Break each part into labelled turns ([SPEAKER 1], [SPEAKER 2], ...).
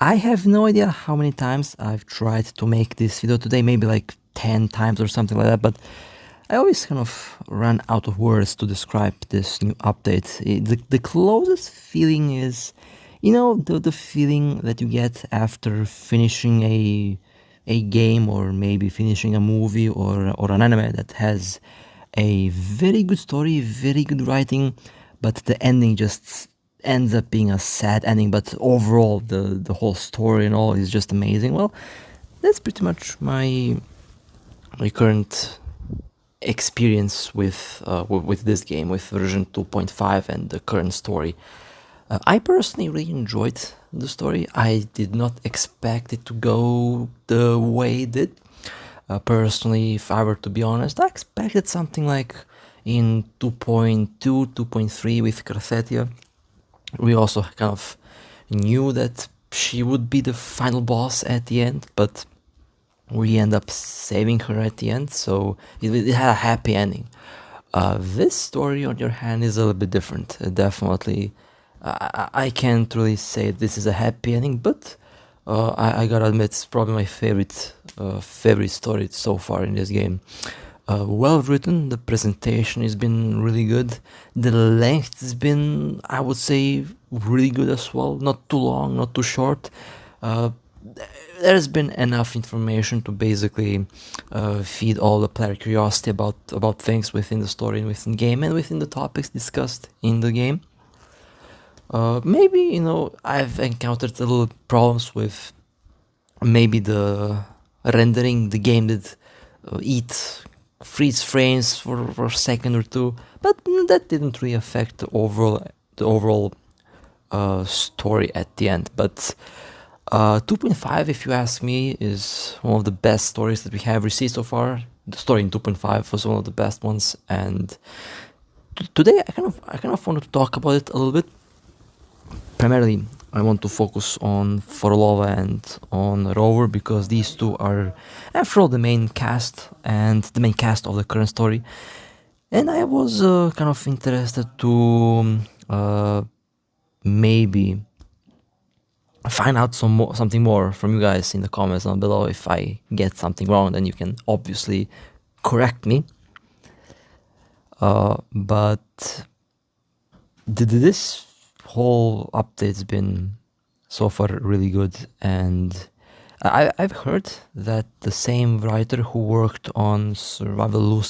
[SPEAKER 1] I have no idea how many times I've tried to make this video today, maybe like 10 times or something like that, but I always kind of run out of words to describe this new update. The closest feeling is, the feeling that you get after finishing a game or maybe finishing a movie or an anime that has a very good story, very good writing, but the ending just ends up being a sad ending. But overall, the whole story and all is just amazing. Well, that's pretty much my current experience with this game, with version 2.5 and the current story. I personally really enjoyed the story. I did not expect it to go the way it did. Personally, if I were to be honest, I expected something like in 2.2, 2.3 with Carthetia. We also kind of knew that she would be the final boss at the end, but we end up saving her at the end, so it had a happy ending. This story, on your hand, is a little bit different. Definitely, I can't really say this is a happy ending, but I gotta admit, it's probably my favorite story so far in this game. Well written, the presentation has been really good. The length has been, I would say, really good as well. Not too long, not too short. There's been enough information to basically feed all the player curiosity about things within the story and within the game and within the topics discussed in the game. Maybe, I've encountered a little problems with maybe the rendering. The game did freeze frames for a second or two, but that didn't really affect the overall story at the end. But 2.5, if you ask me, is one of the best stories that we have received so far. The story in 2.5 was one of the best ones, and today I kind of wanted to talk about it a little bit. Primarily, I want to focus on Phrolova and on Rover because these two are, after all, the main cast and the main cast of the current story. And I was kind of interested to maybe find out something more from you guys in the comments down below. If I get something wrong, then you can obviously correct me. But this whole update's been so far really good, and I've heard that the same writer who worked on Survival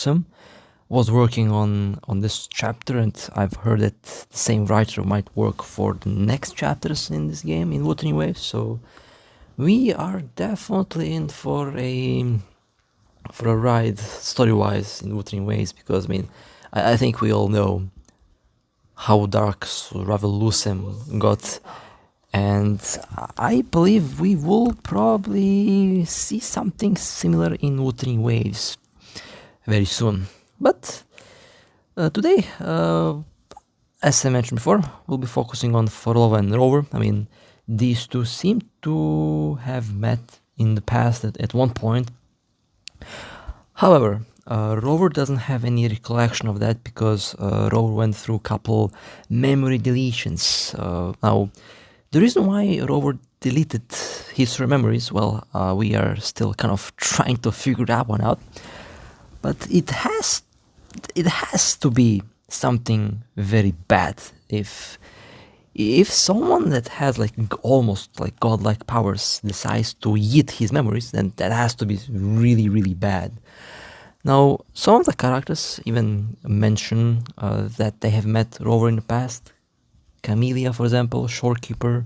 [SPEAKER 1] was working on this chapter, and I've heard that the same writer might work for the next chapters in this game, in Wuthering Waves, so we are definitely in for a ride, story-wise, in Wuthering Waves, because, I think we all know how dark Survival got, and I believe we will probably see something similar in Wuthering Waves very soon. But today, as I mentioned before, we'll be focusing on Phrolova and Rover. These two seem to have met in the past at one point. However, Rover doesn't have any recollection of that because Rover went through a couple memory deletions. Now, the reason why Rover deleted his memories, well, we are still kind of trying to figure that one out. But it has to be something very bad. If someone that has almost like godlike powers decides to eat his memories, then that has to be really, really bad. Now, some of the characters even mention that they have met Rover in the past. Camellia, for example, Shorekeeper,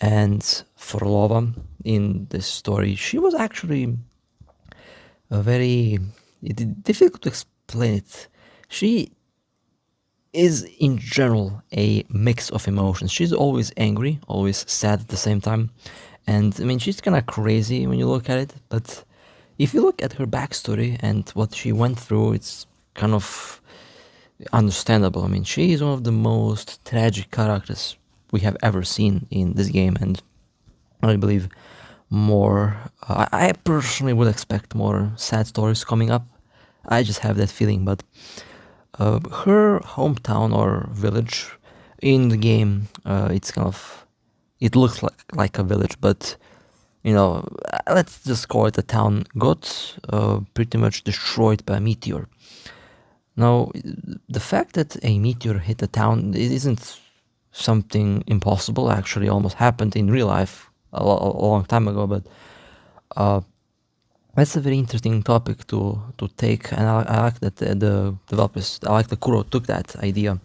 [SPEAKER 1] and Phrolova in this story. She was actually very difficult to explain it. She is in general a mix of emotions. She's always angry, always sad at the same time. And she's kind of crazy when you look at it, but if you look at her backstory and what she went through, it's kind of understandable. She is one of the most tragic characters we have ever seen in this game, and I believe more. I personally would expect more sad stories coming up. I just have that feeling, but her hometown or village in the game, it's kind of it looks like a village, but let's just call it a town, got pretty much destroyed by a meteor. Now, the fact that a meteor hit a town, it isn't something impossible. Actually, almost happened in real life a long time ago. But that's a very interesting topic to take, and I like that the developers, I like the Kuro took that idea.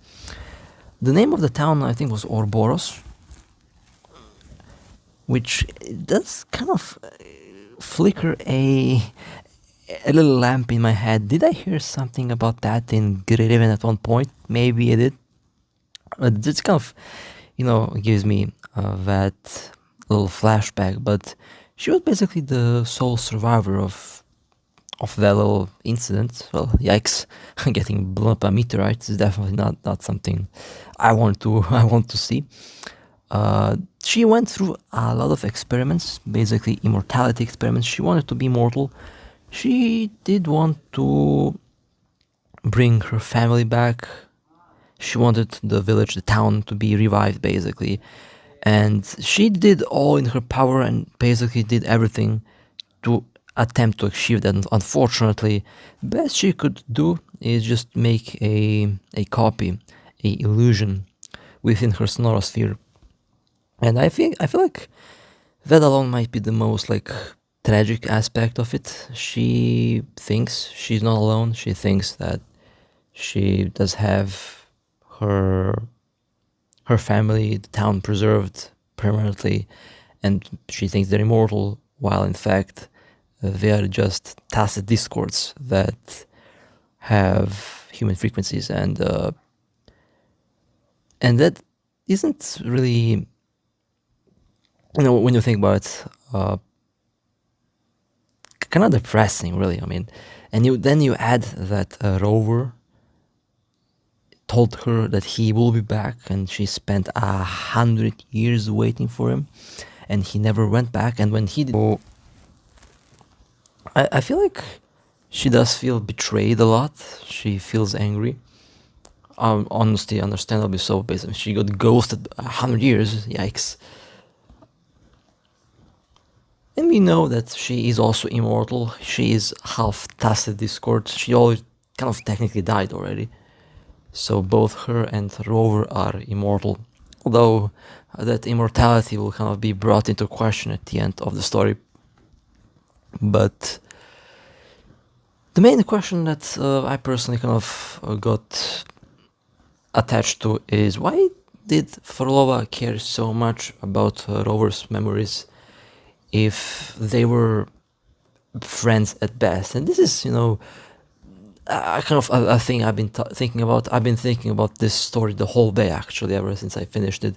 [SPEAKER 1] The name of the town, I think, was Orboros, which does kind of flicker a little lamp in my head. Did I hear something about that in Griven at one point? Maybe I did. But it kind of, gives me that little flashback. But she was basically the sole survivor of that little incident. Well, yikes! Getting blown up by meteorites is definitely not something I want to see. She went through a lot of experiments, basically immortality experiments. She wanted to be immortal. She did want to bring her family back. She wanted the village, the town, to be revived, basically. And she did all in her power and basically did everything to attempt to achieve that. Unfortunately, best she could do is just make a copy, a illusion within her sonorosphere. And I feel like that alone might be the most tragic aspect of it. She thinks she's not alone. She thinks that she does have her family, the town, preserved permanently, and she thinks they're immortal, while in fact they are just tacit discords that have human frequencies, and that isn't really, when you think about it, kind of depressing, really. I mean, and then you add that Rover told her that he will be back, and she spent 100 years waiting for him, and he never went back. And when he did, I feel like she does feel betrayed a lot. She feels angry. Honestly, understandably so. Basically, she got ghosted 100 years. Yikes. And we know that she is also immortal. She is half tacit discord. She always kind of technically died already. So both her and Rover are immortal. Although that immortality will kind of be brought into question at the end of the story. But the main question that I personally kind of got attached to is, why did Phrolova care so much about Rover's memories if they were friends at best? And this is, a kind of a thing I've been thinking about. I've been thinking about this story the whole day, actually, ever since I finished it.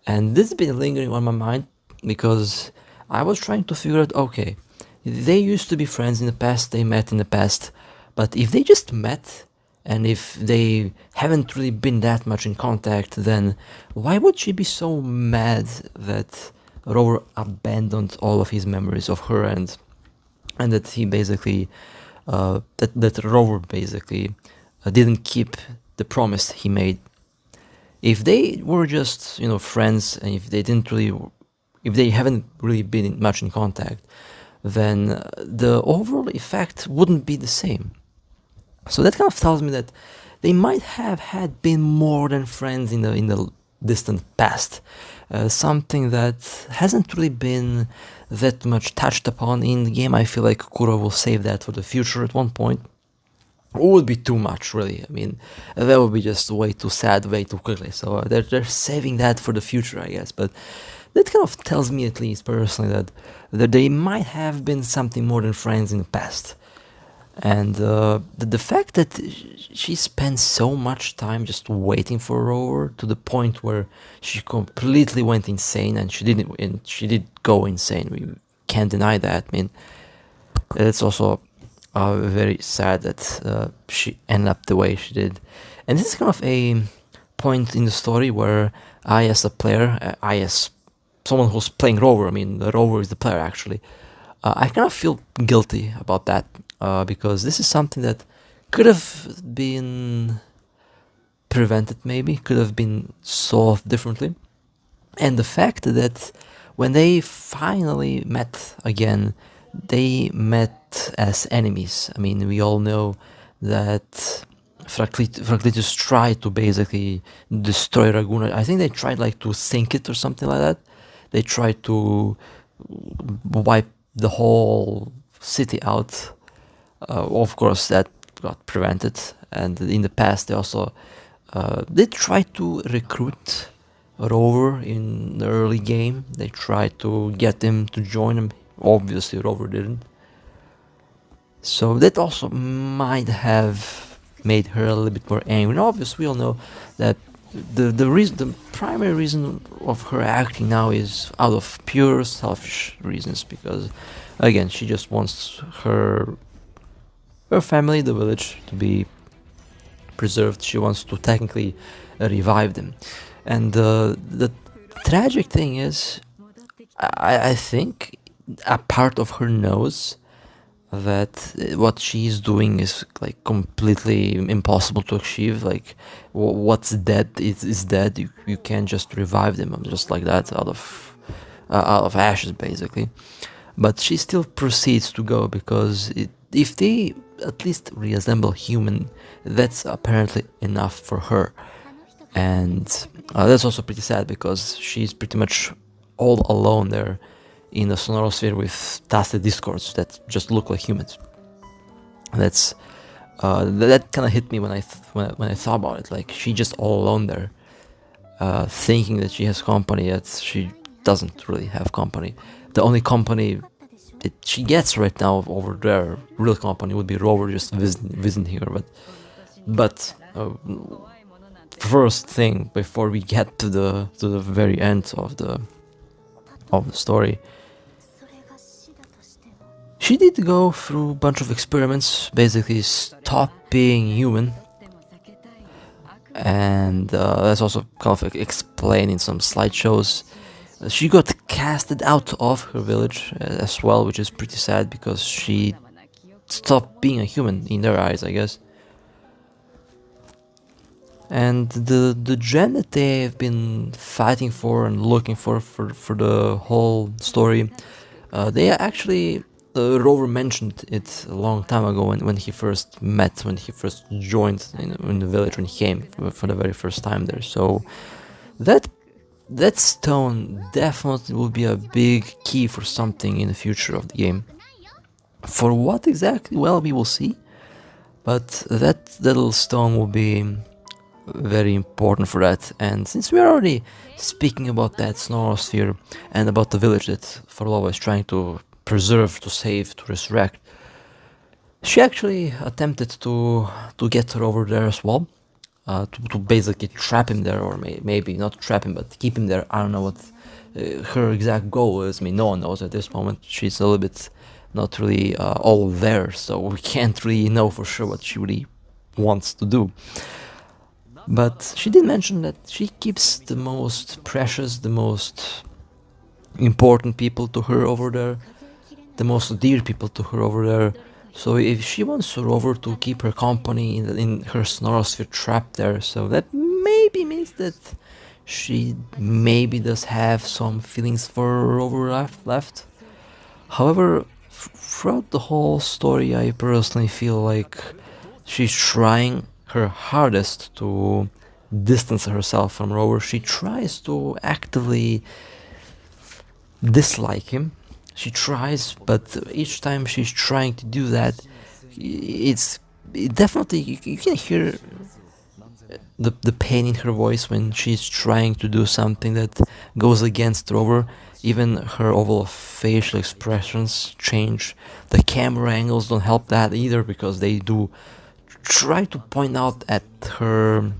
[SPEAKER 1] And this has been lingering on my mind because I was trying to figure out, okay, they used to be friends in the past, they met in the past, but if they just met, and if they haven't really been that much in contact, then why would she be so mad that Rover abandoned all of his memories of her, and that he basically that Rover basically didn't keep the promise he made? If they were just friends, and if they haven't really been much in contact, then the overall effect wouldn't be the same. So that kind of tells me that they might have had been more than friends in the distant past. Something that hasn't really been that much touched upon in the game. I feel like Kuro will save that for the future at one point. It would be too much, really. I mean, that would be just way too sad, way too quickly. So they're saving that for the future, I guess. But that kind of tells me, at least personally, that they might have been something more than friends in the past. And the fact that she spent so much time just waiting for Rover, to the point where she completely went insane, and she did go insane. We can't deny that. I mean, it's also very sad that she ended up the way she did. And this is kind of a point in the story where I, as a player, I as someone who's playing Rover, I mean, the Rover is the player actually, I kind of feel guilty about that, because this is something that could have been prevented, maybe, could have been solved differently. And the fact that when they finally met again, they met as enemies. I mean, we all know that Fraclitus tried to basically destroy Raguna. I think they tried like to sink it or something like that. They tried to wipe the whole city out. Of course, that got prevented. And in the past, they also they tried to recruit Rover in the early game. They tried to get him to join them. Obviously, Rover didn't. So that also might have made her a little bit more angry. And obviously, we all know that the primary reason of her acting now is out of pure selfish reasons, because again, she just wants her family, the village, to be preserved. She wants to technically revive them. And the tragic thing is, I think a part of her knows that what she's doing is like completely impossible to achieve. Like what's dead is dead. You can't just revive them just like that out of ashes, basically. But she still proceeds to go because if they at least reassemble human, that's apparently enough for her. And that's also pretty sad because she's pretty much all alone there in the sonorosphere with tasted discords that just look like humans. That's that kind of hit me when I thought about it. Like, she just all alone there, thinking that she has company, yet she doesn't really have company. The only company that she gets right now over there, real company, would be Rover just visiting here. But first thing before we get to the very end of the story, she did go through a bunch of experiments, basically stop being human, and that's also kind of explained in some slideshows. She got casted out of her village as well, which is pretty sad because she stopped being a human in their eyes, I guess. And the gem that they've been fighting for and looking for the whole story, they actually, Rover mentioned it a long time ago when he first joined in the village, when he came for the very first time there. So that stone definitely will be a big key for something in the future of the game. For what exactly? Well, we will see. But that little stone will be very important for that. And since we're already speaking about that sonorosphere and about the village that Phrolova is trying to preserve, to save, to resurrect, she actually attempted to get her over there as well, to basically trap him there, or maybe not trap him, but keep him there. I don't know what her exact goal is. I mean, no one knows at this moment. She's a little bit not really all there, so we can't really know for sure what she really wants to do. But she did mention that she keeps the most precious, the most important people to her over there, the most dear people to her over there. So if she wants Rover to keep her company in her sonorosphere trap there, so that maybe means that she maybe does have some feelings for Rover left. However, throughout the whole story, I personally feel like she's trying her hardest to distance herself from Rover. She tries to actively dislike him. She tries, but each time she's trying to do that, it definitely, you can hear the pain in her voice when she's trying to do something that goes against Rover. Even her overall facial expressions change. The camera angles don't help that either, because they do try to point out at her,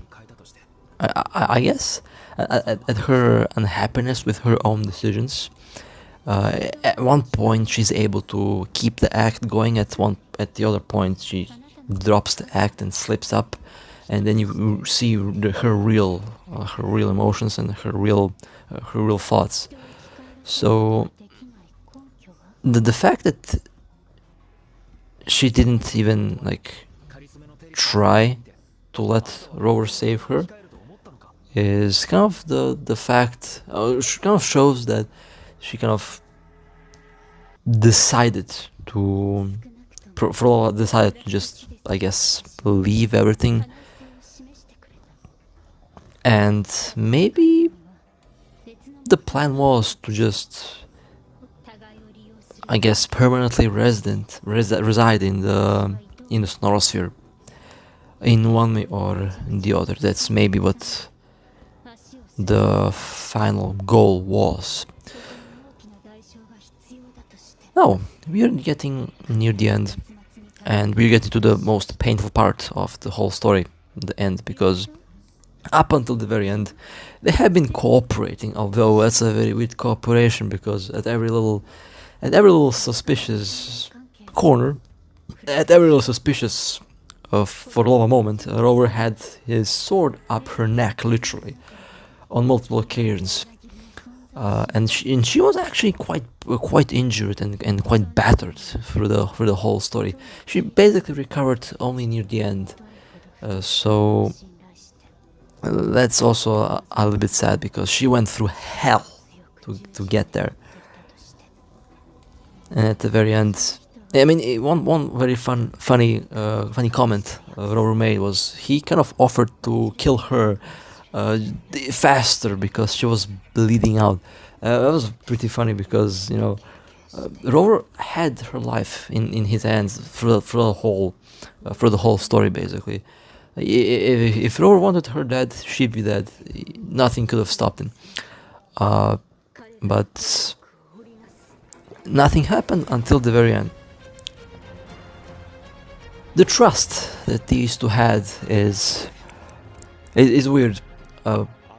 [SPEAKER 1] I guess, at her unhappiness with her own decisions. At one point, she's able to keep the act going. At the other point, she drops the act and slips up, and then you see her real emotions and her real thoughts. So the fact that she didn't even try to let Rover save her is kind of the fact, kind of shows that she kind of decided to, Phrolova decided to just, I guess, leave everything, and maybe the plan was to just, I guess, permanently reside in the Snonosphere, in one way or the other. That's maybe what the final goal was. Now, we are getting near the end, and we're getting to the most painful part of the whole story, the end, because up until the very end, they have been cooperating, although that's a very weird cooperation, because at every little suspicious corner, at every little suspicious Phrolova moment, Rover had his sword up her neck, literally, on multiple occasions. And she was actually quite injured and quite battered through the whole story. She basically recovered only near the end, so that's also a little bit sad, because she went through hell to get there. And at the very end, I mean, one very funny comment Rover made was he kind of offered to kill her faster because she was bleeding out. That was pretty funny, because Rover had her life in his hands through the whole story, basically. If Rover wanted her dead, she'd be dead. Nothing could have stopped him. But nothing happened until the very end. The trust that these two had is weird.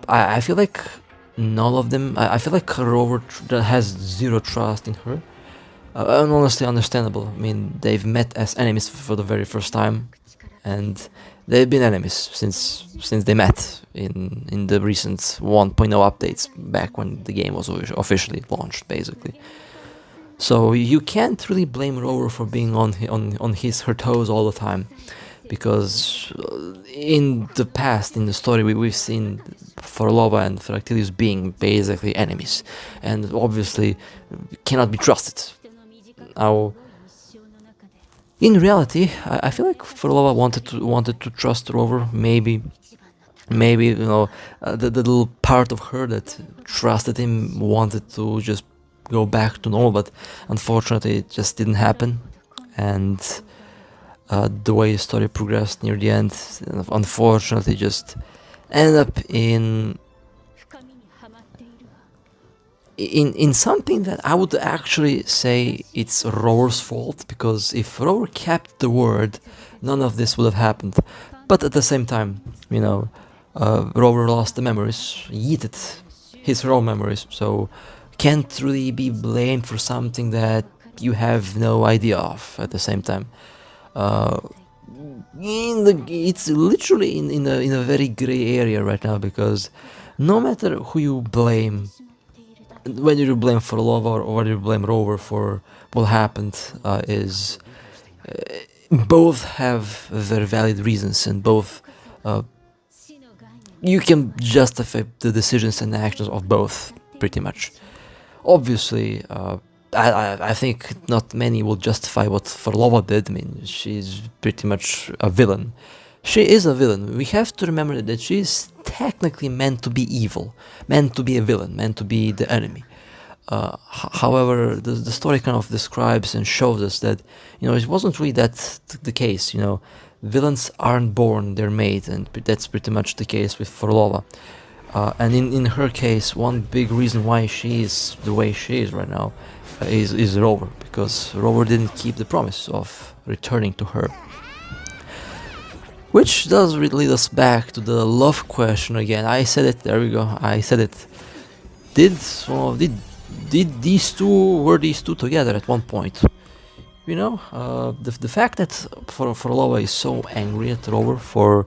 [SPEAKER 1] I feel like none of them. I feel like Rover has zero trust in her. And honestly, understandable. I mean, they've met as enemies for the very first time, and they've been enemies since they met in the recent 1.0 updates, back when the game was officially launched, basically. So you can't really blame Rover for being on her toes all the time, because in the past, in the story, we've seen Phrolova and Fractilius being basically enemies, and obviously cannot be trusted. Now, in reality, I feel like Phrolova wanted to trust Rover. Maybe the little part of her that trusted him wanted to just go back to normal, but unfortunately it just didn't happen. And the way the story progressed near the end, unfortunately, just ended up in something that I would actually say it's Rover's fault, because if Rover kept the word, none of this would have happened. But at the same time, Rover lost the memories, yeeted his raw memories, so can't really be blamed for something that you have no idea of at the same time. It's literally in a very gray area right now, because no matter who you blame, whether you blame Phrolova or whether you blame Rover for what happened, both have very valid reasons, and both you can justify the decisions and actions of both, pretty much. Obviously, I think not many will justify what Phrolova did. I mean, she's pretty much a villain. She is a villain. We have to remember that she is technically meant to be evil, meant to be a villain, meant to be the enemy. However, the story kind of describes and shows us that, it wasn't really that the case. Villains aren't born, they're made, and that's pretty much the case with Phrolova. And in her case, one big reason why she is the way she is right now is Rover, because Rover didn't keep the promise of returning to her. Which does lead us back to the love question again. I said it, there we go, I said it. Did these two together at one point? The fact that Phrolova is so angry at Rover for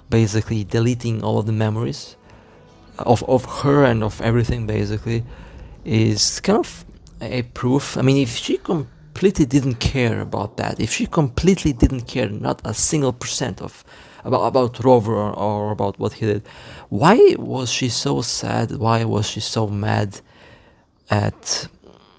[SPEAKER 1] basically deleting all of the memories of her and of everything, basically, is kind of a proof. I mean, if she completely didn't care about that, if she completely didn't care, not a single percent about Rover or about what he did. Why was she so sad? Why was she so mad at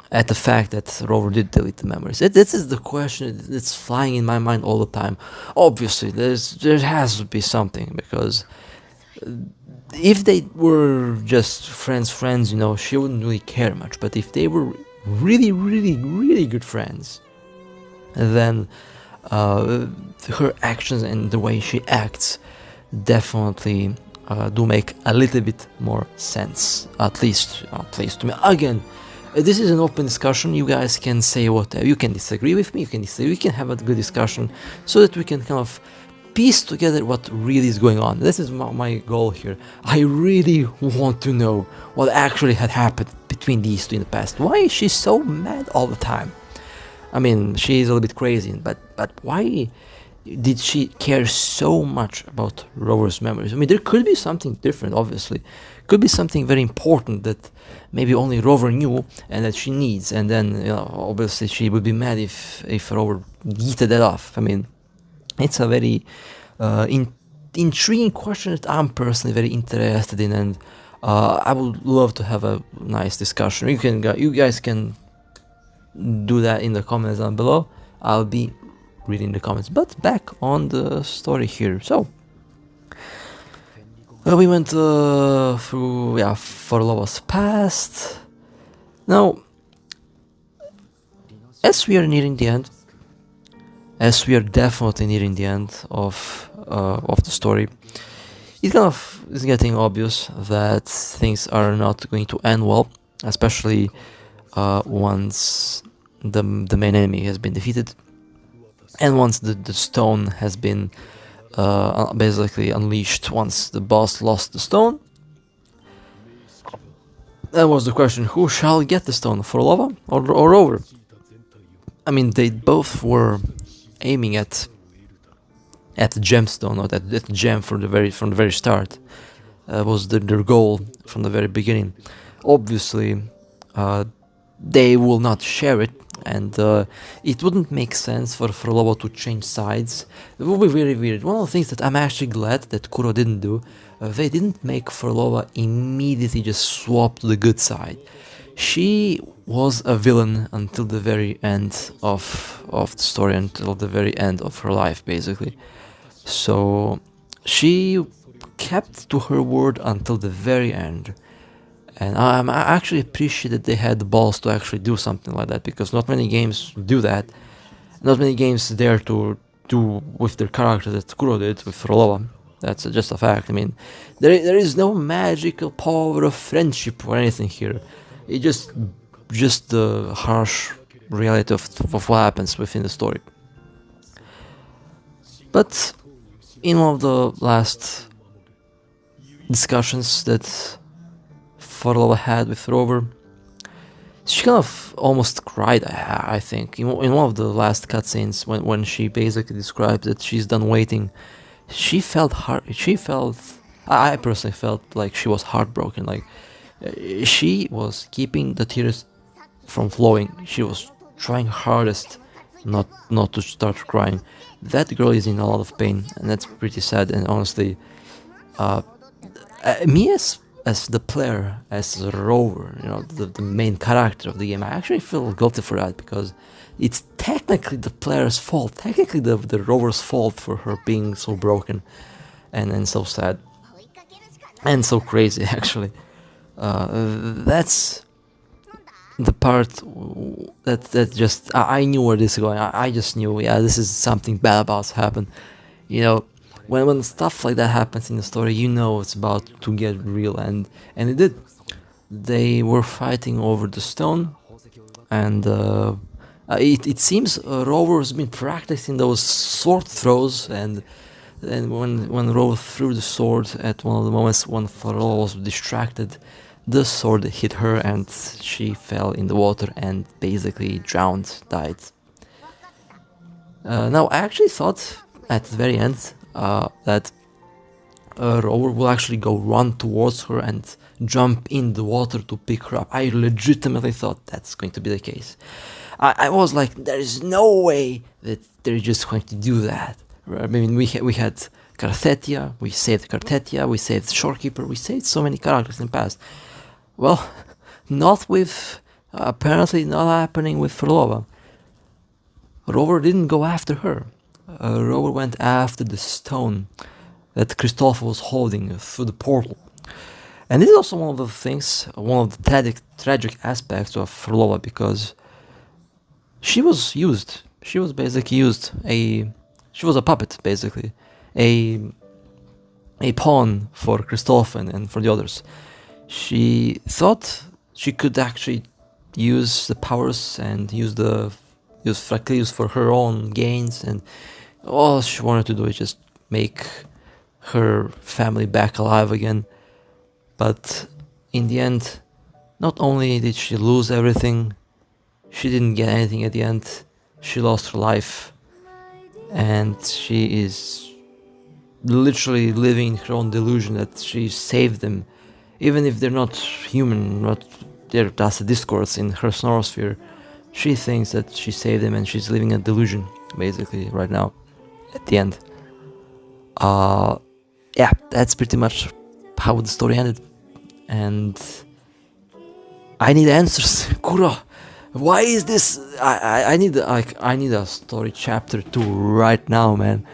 [SPEAKER 1] the fact that Rover did delete the memories? This is the question that's flying in my mind all the time. Obviously, there has to be something, because if they were just friends, you know, she wouldn't really care much. But if they were really good friends, then her actions and the way she acts definitely do make a little bit more sense, at least to me. Again, this is an open discussion. You guys can say whatever. You can disagree with me. You can disagree. We can have a good discussion so that we can kind of piece together what really is going on. This is my goal here. I really want to know what actually had happened between these two in the past. Why is she so mad all the time? I mean, she's a little bit crazy, but why did she care so much about Rover's memories? I mean, there could be something different, obviously. Could be something very important that maybe only Rover knew and that she needs, and then, you know, obviously she would be mad if Rover yeeted that off. I mean, it's a very intriguing question that I'm personally very interested in, and I would love to have a nice discussion. You guys can do that in the comments down below. I'll be reading the comments. But back on the story here. So we went through Phrolova's past. Now, as we are nearing the end, as we are definitely nearing the end of the story, it kind of is getting obvious that things are not going to end well, especially once the main enemy has been defeated, and once the stone has been basically unleashed. Once the boss lost the stone, that was the question: who shall get the stone, Phrolova or Rover? I mean, they both were aiming at the gemstone, or that gem from the very start. Was their goal from the very beginning. Obviously, they will not share it, and it wouldn't make sense for Phrolova to change sides. It would be very weird. One of the things that I'm actually glad that Kuro didn't do, they didn't make Phrolova immediately just swap to the good side. She was a villain until the very end of the story, until the very end of her life, basically. So she kept to her word until the very end. And I actually appreciate that they had the balls to actually do something like that, because not many games do that. Not many games dare to do with their character that Kuro did with Phrolova. That's just a fact. I mean, there is no magical power of friendship or anything here. It just the harsh reality of what happens within the story. But in one of the last discussions that Phrolova had with Rover, she kind of almost cried, I think. In one of the last cutscenes, when she basically described that she's done waiting, she felt I personally felt like she was heartbroken. Like, she was keeping the tears from flowing. She was trying hardest not to start crying. That girl is in a lot of pain, and that's pretty sad. And honestly, me as the player, as Rover, you know, the main character of the game, I actually feel guilty for that, because it's technically the player's fault, technically the Rover's fault for her being so broken and so sad and so crazy. Actually, that's the part that just I knew where this is going. I just knew, yeah, this is something bad about to happen. You know, when stuff like that happens in the story, you know it's about to get real, and it did. They were fighting over the stone, and it seems Rover has been practicing those sword throws, and when Rover threw the sword at one of the moments when Phrolova was distracted, the sword hit her and she fell in the water and basically drowned, died. Now, I actually thought at the very end that Rover will actually run towards her and jump in the water to pick her up. I legitimately thought that's going to be the case. I was like, there is no way that they're just going to do that. I mean, we had Carthetia, we saved Carthetia, we saved Shorekeeper, we saved so many characters in the past. Well, not with, apparently not happening with Phrolova. Rover didn't go after her. Rover went after the stone that Christopher was holding through the portal. And this is also one of the things, one of the tragic aspects of Phrolova, because she was used. She was basically used. She was a puppet, basically. A pawn for Christopher and for the others. She thought she could actually use the powers and use Fracleus for her own gains, and all she wanted to do is just make her family back alive again. But in the end, not only did she lose everything, she didn't get anything at the end. She lost her life, and she is literally living in her own delusion that she saved them, even if they're not human, they're just discords in her sorosphere. She thinks that she saved them, and she's living a delusion, basically, right now, at the end. Yeah, that's pretty much how the story ended. And I need answers. Kura, why is this? I need a story chapter 2 right now, man.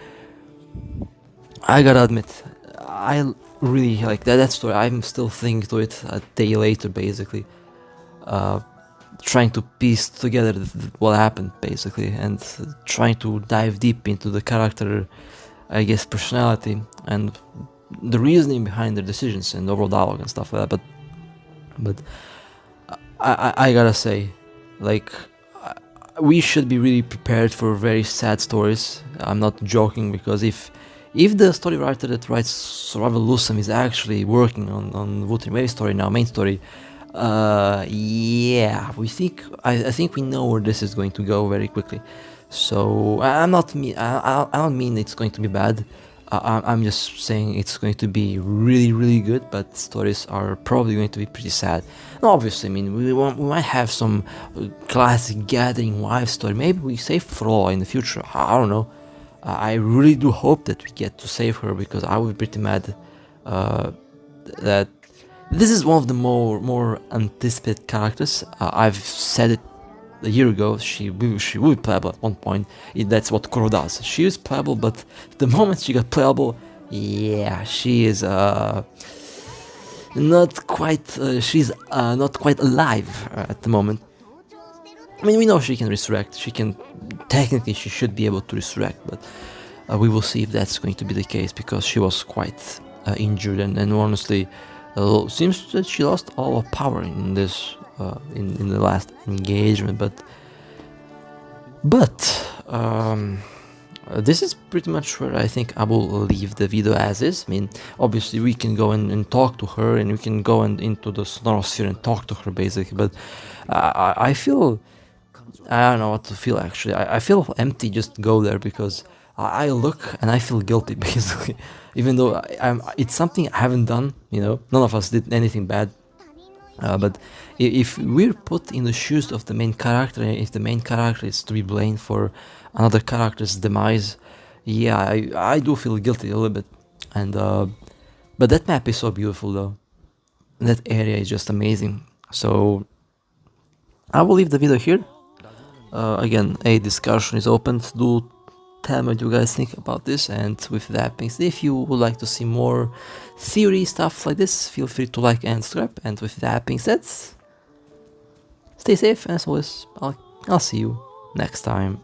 [SPEAKER 1] I gotta admit, I really like that story. I'm still thinking to it a day later, basically, trying to piece together what happened, basically, and trying to dive deep into the character, I guess, personality and the reasoning behind their decisions and overall dialogue and stuff like that. But I gotta say, like, we should be really prepared for very sad stories. I'm not joking, because if the story writer that writes Survival Lucem is actually working on Wuthering Waves story now, main story, yeah, I think we know where this is going to go very quickly. So I don't mean it's going to be bad. I'm just saying it's going to be really, really good, but stories are probably going to be pretty sad. And obviously, I mean, we might have some classic Gathering Wives story. Maybe we save Phrolova in the future. I don't know. I really do hope that we get to save her, because I would be pretty mad that this is one of the more anticipated characters. I've said it a year ago. She will be playable at one point. That's what Koro does. She is playable, but the moment she got playable, yeah, she is not quite. She's not quite alive at the moment. I mean, we know she can resurrect. Technically, she should be able to resurrect, but we will see if that's going to be the case, because she was quite injured, and honestly, seems that she lost all her power in this in the last engagement. But this is pretty much where I think I will leave the video as is. I mean, obviously we can go and talk to her, and we can go into the Sonorosphere and talk to her, basically, but I feel, I don't know what to feel, actually. I feel empty just to go there, because I look and I feel guilty, basically, even though it's something I haven't done, you know, none of us did anything bad. But if we're put in the shoes of the main character, if the main character is to be blamed for another character's demise, yeah, I do feel guilty a little bit. And but that map is so beautiful, though. That area is just amazing. So I will leave the video here. Again, a discussion is open. Do tell me what you guys think about this, and with that being said, if you would like to see more theory stuff like this, feel free to like and subscribe. And with that being said, stay safe, and as always, I'll see you next time.